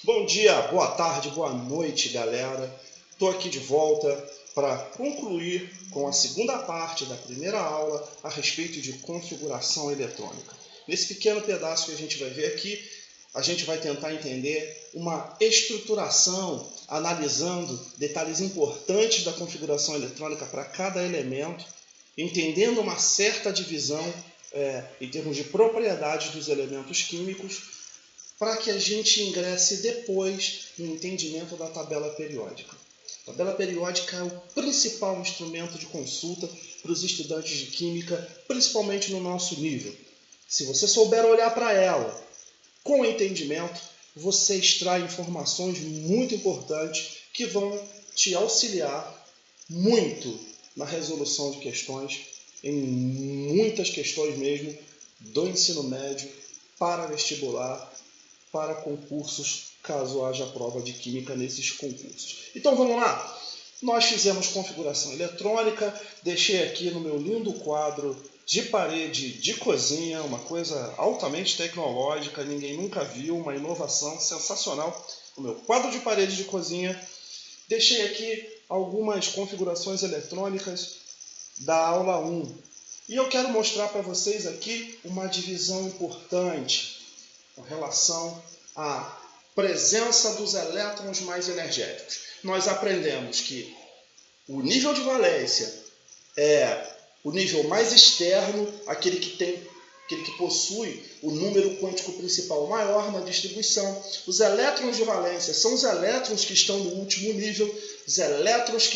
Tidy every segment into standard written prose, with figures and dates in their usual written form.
Bom dia, boa tarde, boa noite, galera. Estou aqui de volta para concluir com a segunda parte da primeira aula a respeito de configuração eletrônica. Nesse pequeno pedaço que a gente vai ver aqui, a gente vai tentar entender uma estruturação, analisando detalhes importantes da configuração eletrônica para cada elemento, entendendo uma certa divisão em termos de propriedades dos elementos químicos, para que a gente ingresse depois no entendimento da tabela periódica. A tabela periódica é o principal instrumento de consulta para os estudantes de química, principalmente no nosso nível. Se você souber olhar para ela com entendimento, você extrai informações muito importantes que vão te auxiliar muito na resolução de questões, em muitas questões mesmo, do ensino médio, para vestibular, para concursos, caso haja prova de química nesses concursos. Então vamos lá! Nós fizemos configuração eletrônica, deixei aqui no meu lindo quadro de parede de cozinha, uma coisa altamente tecnológica, ninguém nunca viu, uma inovação sensacional. No meu quadro de parede de cozinha, deixei aqui algumas configurações eletrônicas da aula 1. E eu quero mostrar para vocês aqui uma divisão importante com relação à presença dos elétrons mais energéticos. Nós aprendemos que o nível de valência é o nível mais externo, aquele que possui o número quântico principal maior na distribuição. Os elétrons de valência são os elétrons que estão no último nível, os elétrons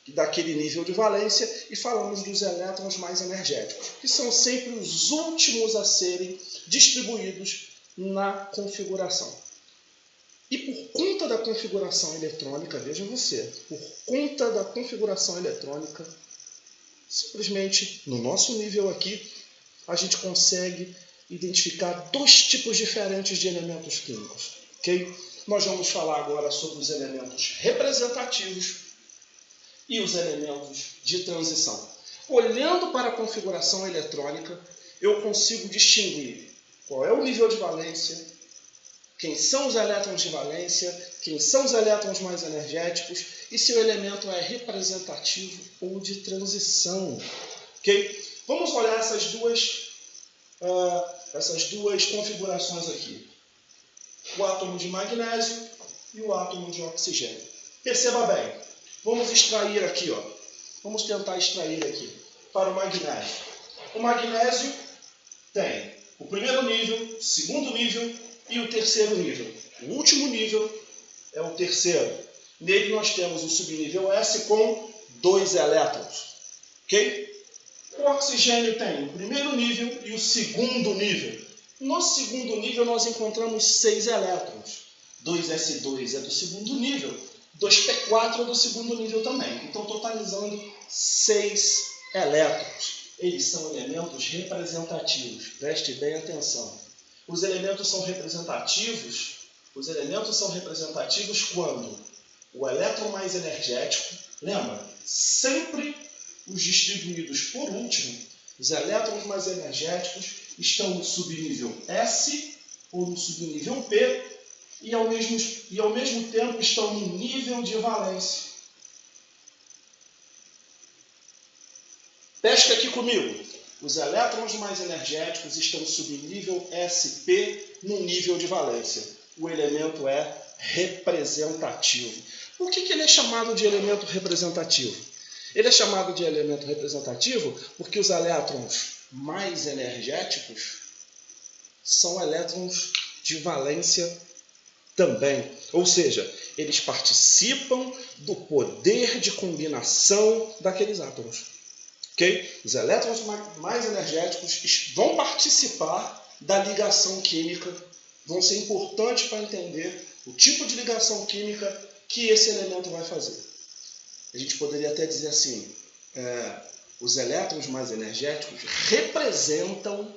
daquele nível de valência, e falamos dos elétrons mais energéticos, que são sempre os últimos a serem distribuídos na configuração. E por conta da configuração eletrônica, veja você, por conta da configuração eletrônica, simplesmente no nosso nível aqui, a gente consegue identificar dois tipos diferentes de elementos químicos. Okay? Nós vamos falar agora sobre os elementos representativos e os elementos de transição. Olhando para a configuração eletrônica, eu consigo distinguir qual é o nível de valência, quem são os elétrons de valência, quem são os elétrons mais energéticos e se o elemento é representativo ou de transição. Okay? Vamos olhar essas duas configurações aqui. O átomo de magnésio e o átomo de oxigênio. Perceba bem, vamos extrair aqui, vamos tentar extrair aqui para o magnésio. O magnésio tem o primeiro nível, o segundo nível e o terceiro nível. O último nível é o terceiro. Nele nós temos o subnível S com 2 elétrons. Ok? O oxigênio tem o primeiro nível e o segundo nível. No segundo nível nós encontramos 6 elétrons. 2S2 é do segundo nível, 2P4 é do segundo nível também. Então totalizando 6 elétrons. Eles são elementos representativos. Preste bem atenção. Os elementos são representativos quando o elétron mais energético, lembra, sempre os distribuídos por último, os elétrons mais energéticos estão no subnível S ou no subnível P e ao mesmo tempo estão no nível de valência. Pesca aqui comigo. Os elétrons mais energéticos estão no subnível SP no nível de valência. O elemento é representativo. Por que ele é chamado de elemento representativo? Ele é chamado de elemento representativo porque os elétrons mais energéticos são elétrons de valência também. Ou seja, eles participam do poder de combinação daqueles átomos. Okay? Os elétrons mais energéticos vão participar da ligação química, vão ser importantes para entender o tipo de ligação química que esse elemento vai fazer. A gente poderia até dizer assim, os elétrons mais energéticos representam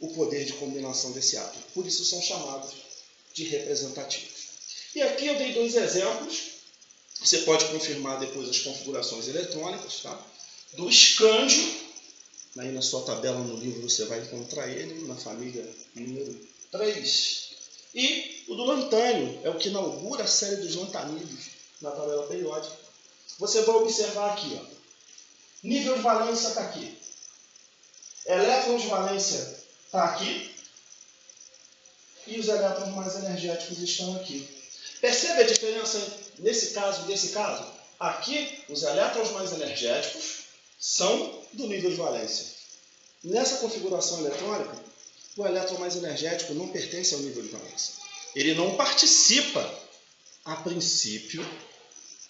o poder de combinação desse átomo. Por isso são chamados de representativos. E aqui eu dei 2 exemplos. Você pode confirmar depois as configurações eletrônicas, tá? Do escândio, aí na sua tabela no livro você vai encontrar ele, na família número 3. E o do lantânio é o que inaugura a série dos lantanídeos na tabela periódica. Você vai observar aqui, ó, nível de valência está aqui. Elétrons de valência está aqui. E os elétrons mais energéticos estão aqui. Percebe a diferença nesse caso e nesse caso? Aqui, os elétrons mais energéticos são do nível de valência. Nessa configuração eletrônica, o elétron mais energético não pertence ao nível de valência. Ele não participa a princípio,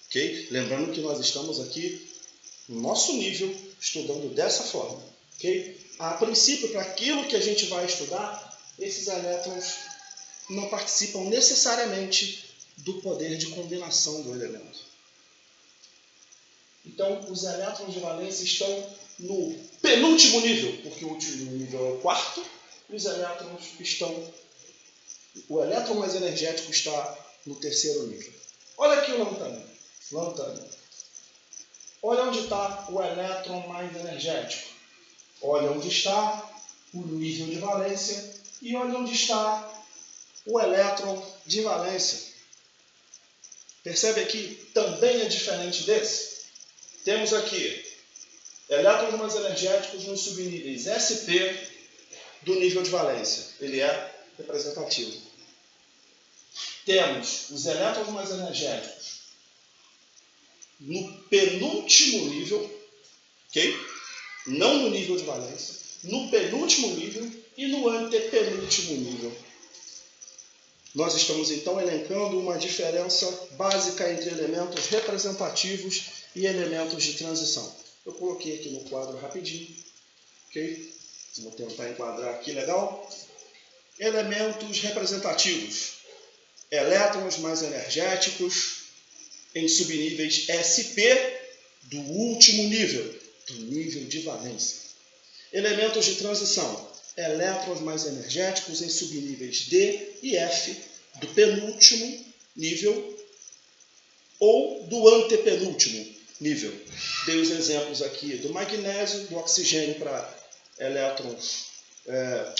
ok? Lembrando que nós estamos aqui no nosso nível, estudando dessa forma, ok? A princípio, para aquilo que a gente vai estudar, esses elétrons não participam necessariamente do poder de combinação do elemento. Então, os elétrons de valência estão no penúltimo nível, porque o último nível é o quarto, e os elétrons estão... O elétron mais energético está no terceiro nível. Olha aqui o lantânio. Olha onde está o elétron mais energético. Olha onde está o nível de valência e olha onde está o elétron de valência. Percebe aqui? Também é diferente desse. Temos aqui elétrons mais energéticos nos subníveis SP do nível de valência. Ele é representativo. Temos os elétrons mais energéticos no penúltimo nível, ok? Não no nível de valência, no penúltimo nível e no antepenúltimo nível. Nós estamos então elencando uma diferença básica entre elementos representativos e elementos de transição. Eu coloquei aqui no quadro rapidinho, ok? Vou tentar enquadrar aqui legal. Elementos representativos. Elétrons mais energéticos em subníveis SP do último nível, do nível de valência. Elementos de transição. Elétrons mais energéticos em subníveis D e F do penúltimo nível ou do antepenúltimo nível. Dei os exemplos aqui do magnésio, do oxigênio para elétrons,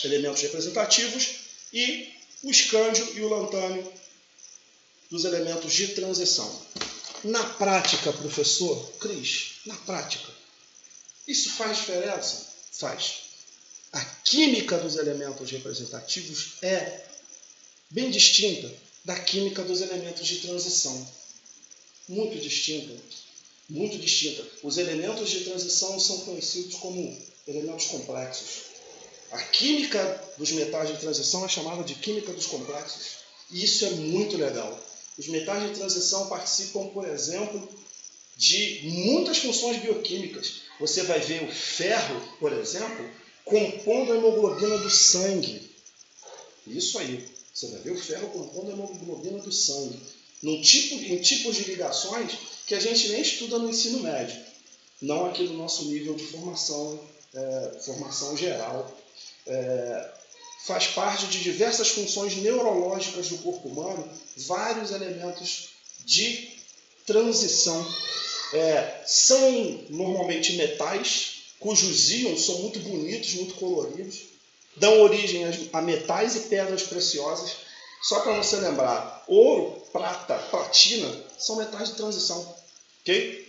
elementos representativos, e o escândio e o lantânio dos elementos de transição. Na prática, professor Cris, na prática, isso faz diferença? Faz. A química dos elementos representativos é bem distinta da química dos elementos de transição. Muito distinta. Muito distinta. Os elementos de transição são conhecidos como elementos complexos. A química dos metais de transição é chamada de química dos complexos. E isso é muito legal. Os metais de transição participam, por exemplo, de muitas funções bioquímicas. Você vai ver o ferro, por exemplo, compondo a hemoglobina do sangue. Isso aí. Você vai ver o ferro compondo a hemoglobina do sangue. Em tipos de ligações que a gente nem estuda no ensino médio. Não aqui no nosso nível de formação geral. Faz parte de diversas funções neurológicas do corpo humano, vários elementos de transição. São normalmente metais, cujos íons são muito bonitos, muito coloridos, dão origem a metais e pedras preciosas. Só para você lembrar, ouro, prata, platina são metais de transição. Okay?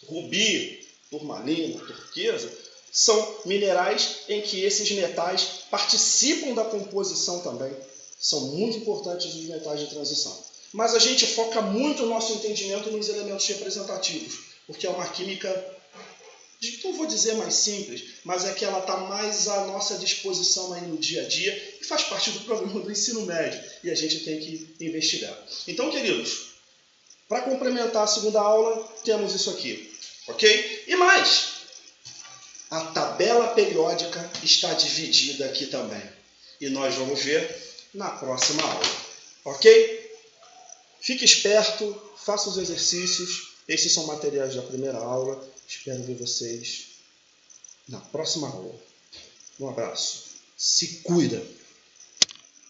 Rubi, turmalina, turquesa são minerais em que esses metais participam da composição também. São muito importantes os metais de transição. Mas a gente foca muito o nosso entendimento nos elementos representativos, porque é uma química, não vou dizer mais simples, mas é que ela está mais à nossa disposição aí no dia a dia e faz parte do programa do ensino médio e a gente tem que investigar. Então, queridos, para complementar a segunda aula, temos isso aqui, ok? E mais, a tabela periódica está dividida aqui também e nós vamos ver na próxima aula, ok? Fique esperto, faça os exercícios. Esses são materiais da primeira aula. Espero ver vocês na próxima aula. Um abraço. Se cuida!